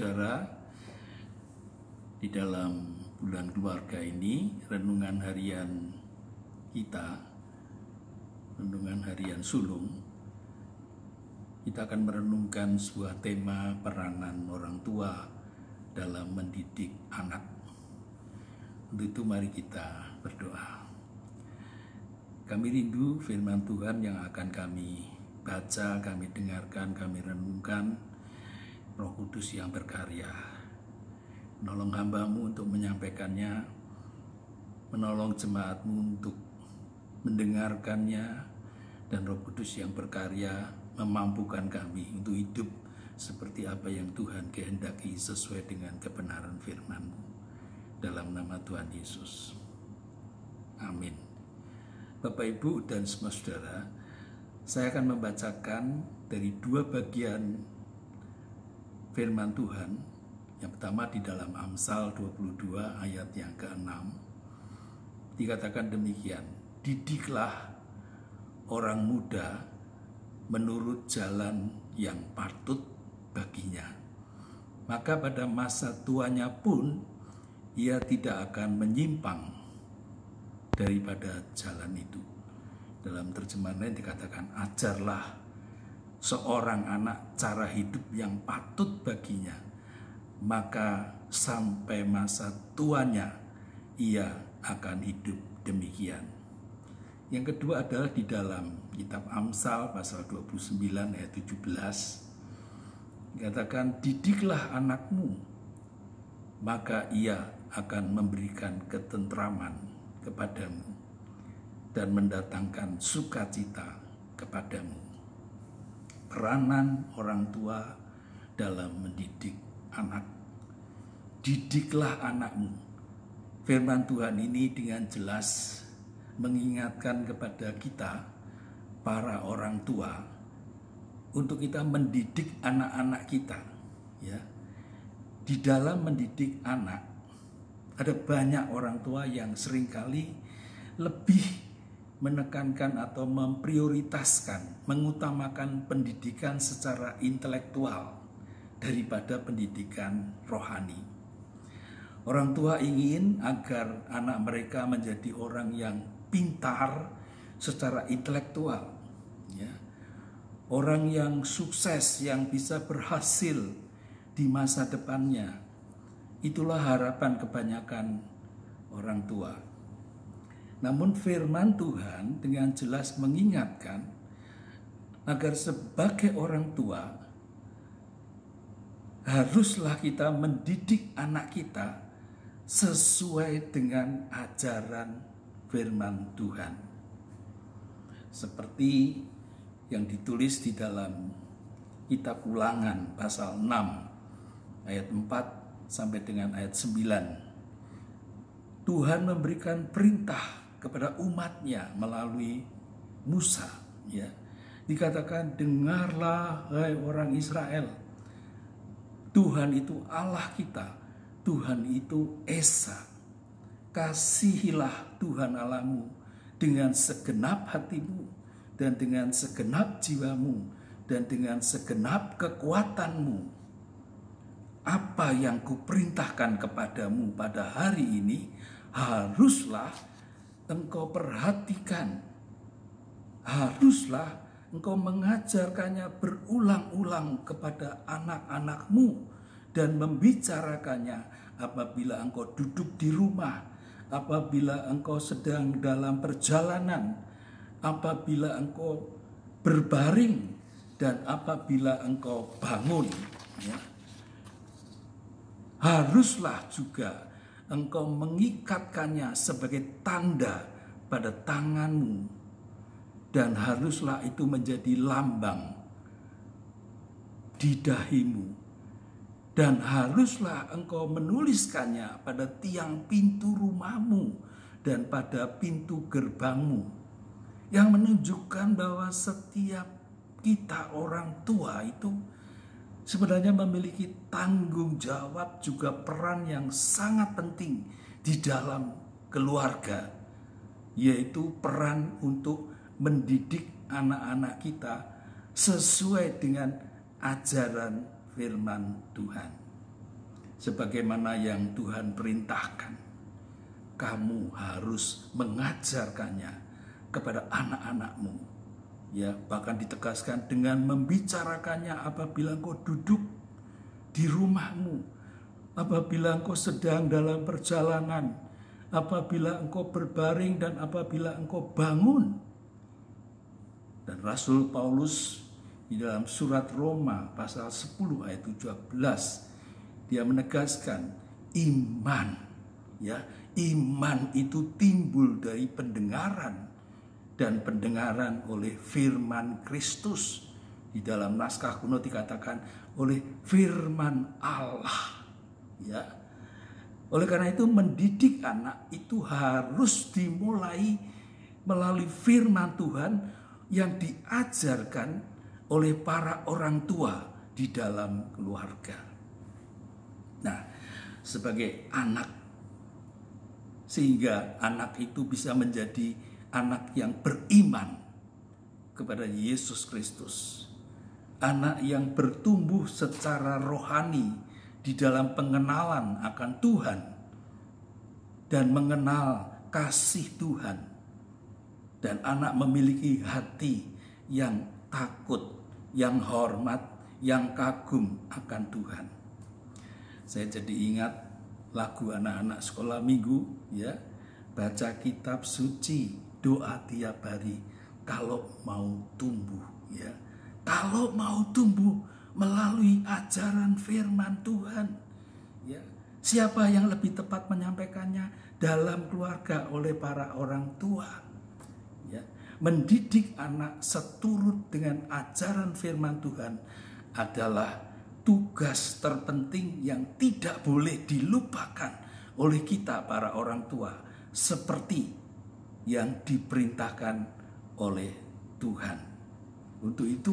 saudara, di dalam bulan keluarga ini, renungan harian kita, renungan harian sulung, kita akan merenungkan sebuah tema peranan orang tua dalam mendidik anak. Untuk itu mari kita berdoa. Kami rindu firman Tuhan yang akan kami baca, kami dengarkan, kami renungkan. Roh Kudus yang berkarya, menolong hamba-Mu untuk menyampaikannya, menolong jemaat-Mu untuk mendengarkannya, dan Roh Kudus yang berkarya memampukan kami untuk hidup seperti apa yang Tuhan kehendaki sesuai dengan kebenaran firman-Mu. Dalam nama Tuhan Yesus. Amin. Bapak, Ibu, dan semua saudara, saya akan membacakan dari dua bagian firman Tuhan. Yang pertama di dalam Amsal 22 ayat yang ke-6. Dikatakan demikian, didiklah orang muda menurut jalan yang patut baginya, maka pada masa tuanya pun ia tidak akan menyimpang daripada jalan itu. Dalam terjemahan lain dikatakan, ajarlah seorang anak cara hidup yang patut baginya, maka sampai masa tuanya ia akan hidup demikian. Yang kedua adalah di dalam kitab Amsal pasal 29 ayat 17. Dikatakan, didiklah anakmu, maka ia akan memberikan ketentraman kepadamu dan mendatangkan sukacita kepadamu. Peranan orang tua dalam mendidik anak. Didiklah anakmu. Firman Tuhan ini dengan jelas mengingatkan kepada kita, para orang tua, untuk kita mendidik anak-anak kita. Ya, di dalam mendidik anak, ada banyak orang tua yang seringkali lebih menekankan atau memprioritaskan, mengutamakan pendidikan secara intelektual daripada pendidikan rohani. Orang tua ingin agar anak mereka menjadi orang yang pintar secara intelektual, ya. Orang yang sukses, yang bisa berhasil di masa depannya. Itulah harapan kebanyakan orang tua. Namun firman Tuhan dengan jelas mengingatkan agar sebagai orang tua haruslah kita mendidik anak kita sesuai dengan ajaran firman Tuhan. Seperti yang ditulis di dalam kitab Ulangan pasal 6 ayat 4 sampai dengan ayat 9. Tuhan memberikan perintah kepada umatnya melalui Musa, ya. Dikatakan, dengarlah hai orang Israel, Tuhan itu Allah kita, Tuhan itu Esa. Kasihilah Tuhan Allahmu dengan segenap hatimu dan dengan segenap jiwamu dan dengan segenap kekuatanmu. Apa yang kuperintahkan kepadamu pada hari ini haruslah engkau perhatikan, haruslah engkau mengajarkannya berulang-ulang kepada anak-anakmu dan membicarakannya apabila engkau duduk di rumah, apabila engkau sedang dalam perjalanan, apabila engkau berbaring, dan apabila engkau bangun. Ya. Haruslah juga engkau mengikatkannya sebagai tanda pada tanganmu, dan haruslah itu menjadi lambang di dahimu, dan haruslah engkau menuliskannya pada tiang pintu rumahmu dan pada pintu gerbangmu, yang menunjukkan bahwa setiap kita orang tua itu sebenarnya memiliki tanggung jawab, juga peran yang sangat penting di dalam keluarga, yaitu peran untuk mendidik anak-anak kita sesuai dengan ajaran firman Tuhan. sebagaimana yang Tuhan perintahkan. Kamu harus mengajarkannya kepada anak-anakmu. Ya, bahkan ditegaskan dengan membicarakannya apabila engkau duduk di rumahmu, apabila engkau sedang dalam perjalanan, apabila engkau berbaring dan apabila engkau bangun. Dan Rasul Paulus di dalam surat Roma pasal 10 ayat 17, dia menegaskan iman, ya, iman itu timbul dari pendengaran, dan pendengaran oleh firman Kristus. Di dalam naskah kuno dikatakan oleh firman Allah. Ya. Oleh karena itu mendidik anak itu harus dimulai melalui firman Tuhan yang diajarkan oleh para orang tua di dalam keluarga. Nah, sebagai anak, sehingga anak itu bisa menjadi anak yang beriman kepada Yesus Kristus. Anak yang bertumbuh secara rohani di dalam pengenalan akan Tuhan dan mengenal kasih Tuhan. Dan anak memiliki hati yang takut, yang hormat, yang kagum akan Tuhan. Saya jadi ingat lagu anak-anak sekolah minggu, ya, baca kitab suci, doa tiap hari, kalau mau tumbuh, ya, kalau mau tumbuh melalui ajaran firman Tuhan, ya, siapa yang lebih tepat menyampaikannya? Dalam keluarga oleh para orang tua, ya. Mendidik anak seturut dengan ajaran firman Tuhan adalah tugas terpenting yang tidak boleh dilupakan oleh kita para orang tua, seperti yang diperintahkan oleh Tuhan. Untuk itu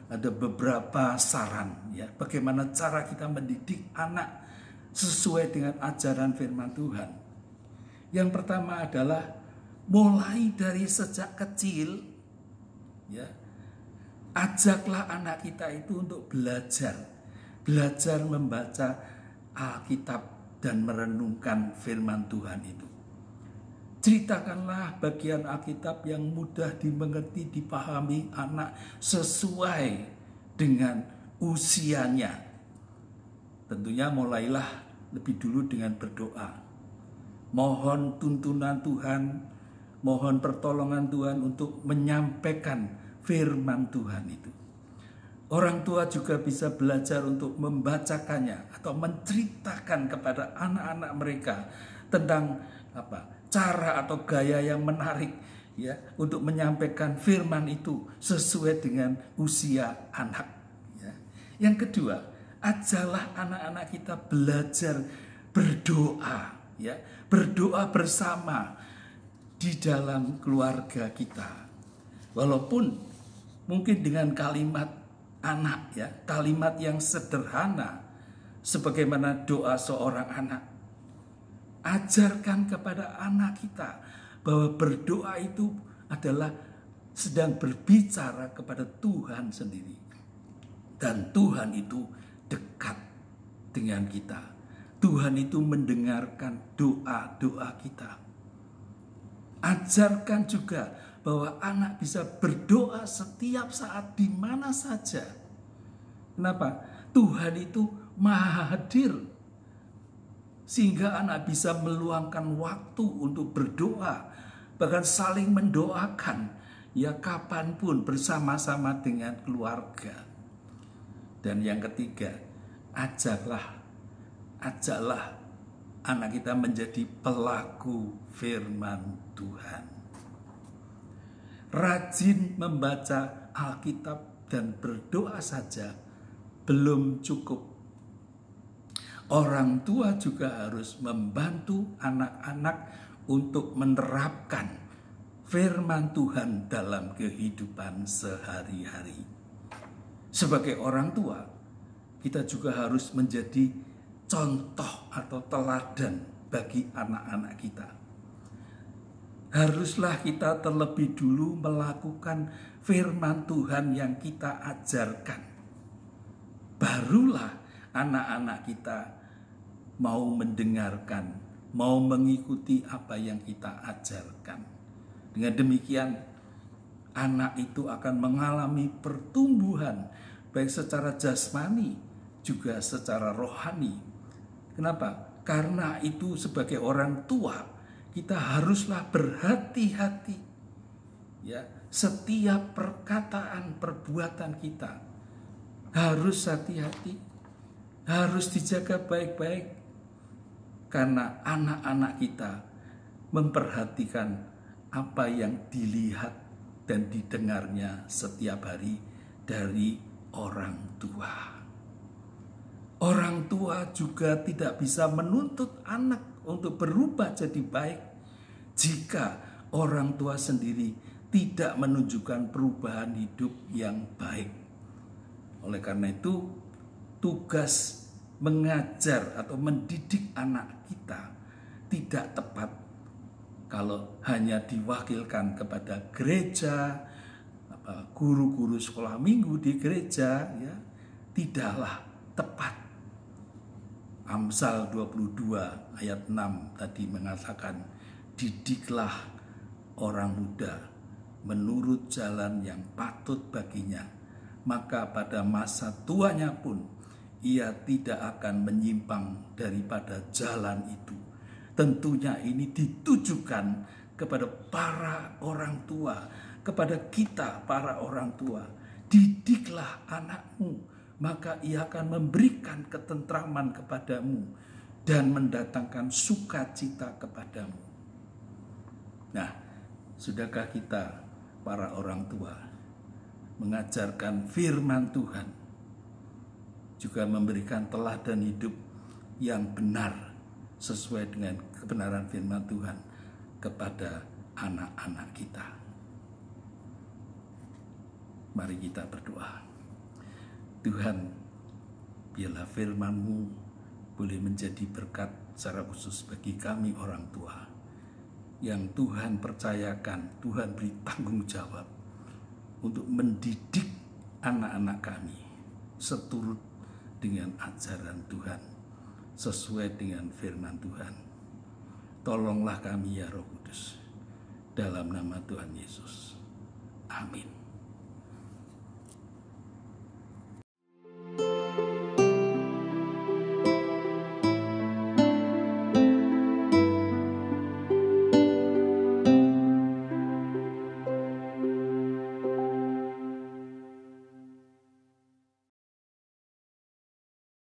ada beberapa saran, ya, bagaimana cara kita mendidik anak sesuai dengan ajaran firman Tuhan. Yang pertama adalah mulai dari sejak kecil, ya, ajaklah anak kita itu untuk belajar membaca Alkitab dan merenungkan firman Tuhan itu. Ceritakanlah bagian Alkitab yang mudah dimengerti, dipahami anak sesuai dengan usianya. Tentunya mulailah lebih dulu dengan berdoa. Mohon tuntunan Tuhan, mohon pertolongan Tuhan untuk menyampaikan firman Tuhan itu. Orang tua juga bisa belajar untuk membacakannya atau menceritakan kepada anak-anak mereka tentang cara atau gaya yang menarik, ya, untuk menyampaikan firman itu sesuai dengan usia anak, ya. Yang kedua, ajarlah anak-anak kita belajar berdoa, ya, berdoa bersama di dalam keluarga kita. Walaupun mungkin dengan kalimat anak, ya, kalimat yang sederhana sebagaimana doa seorang anak. Ajarkan kepada anak kita bahwa berdoa itu adalah sedang berbicara kepada Tuhan sendiri. Dan Tuhan itu dekat dengan kita. Tuhan itu mendengarkan doa-doa kita. Ajarkan juga bahwa anak bisa berdoa setiap saat di mana saja. Kenapa? Tuhan itu maha hadir. Sehingga anak bisa meluangkan waktu untuk berdoa, bahkan saling mendoakan, ya, kapanpun bersama-sama dengan keluarga. Dan yang ketiga, ajaklah anak kita menjadi pelaku firman Tuhan. Rajin membaca Alkitab dan berdoa saja belum cukup. Orang tua juga harus membantu anak-anak untuk menerapkan firman Tuhan dalam kehidupan sehari-hari. Sebagai orang tua, kita juga harus menjadi contoh atau teladan bagi anak-anak kita. Haruslah kita terlebih dulu melakukan firman Tuhan yang kita ajarkan. Barulah anak-anak kita mau mendengarkan, mau mengikuti apa yang kita ajarkan. Dengan demikian, anak itu akan mengalami pertumbuhan baik secara jasmani juga secara rohani. Kenapa? Karena itu sebagai orang tua kita haruslah berhati-hati. Ya, setiap perkataan perbuatan kita harus hati-hati, harus dijaga baik-baik. Karena anak-anak kita memperhatikan apa yang dilihat dan didengarnya setiap hari dari orang tua. Orang tua juga tidak bisa menuntut anak untuk berubah jadi baik jika orang tua sendiri tidak menunjukkan perubahan hidup yang baik. Oleh karena itu, tugas mengajar atau mendidik anak kita tidak tepat kalau hanya diwakilkan kepada gereja, guru-guru sekolah minggu di gereja, ya, tidaklah tepat. Amsal 22 ayat 6 tadi mengatakan, didiklah orang muda menurut jalan yang patut baginya, maka pada masa tuanya pun ia tidak akan menyimpang daripada jalan itu. Tentunya ini ditujukan kepada para orang tua, kepada kita para orang tua. Didiklah anakmu, maka ia akan memberikan ketentraman kepadamu dan mendatangkan sukacita kepadamu. Nah, sudahkah kita para orang tua mengajarkan firman Tuhan, juga memberikan teladan hidup yang benar sesuai dengan kebenaran firman Tuhan kepada anak-anak kita? Mari kita berdoa. Tuhan, biarlah firman-Mu boleh menjadi berkat secara khusus bagi kami orang tua yang Tuhan percayakan, Tuhan beri tanggung jawab untuk mendidik anak-anak kami seturut dengan ajaran Tuhan, sesuai dengan firman Tuhan. Tolonglah kami ya Roh Kudus, dalam nama Tuhan Yesus. Amin.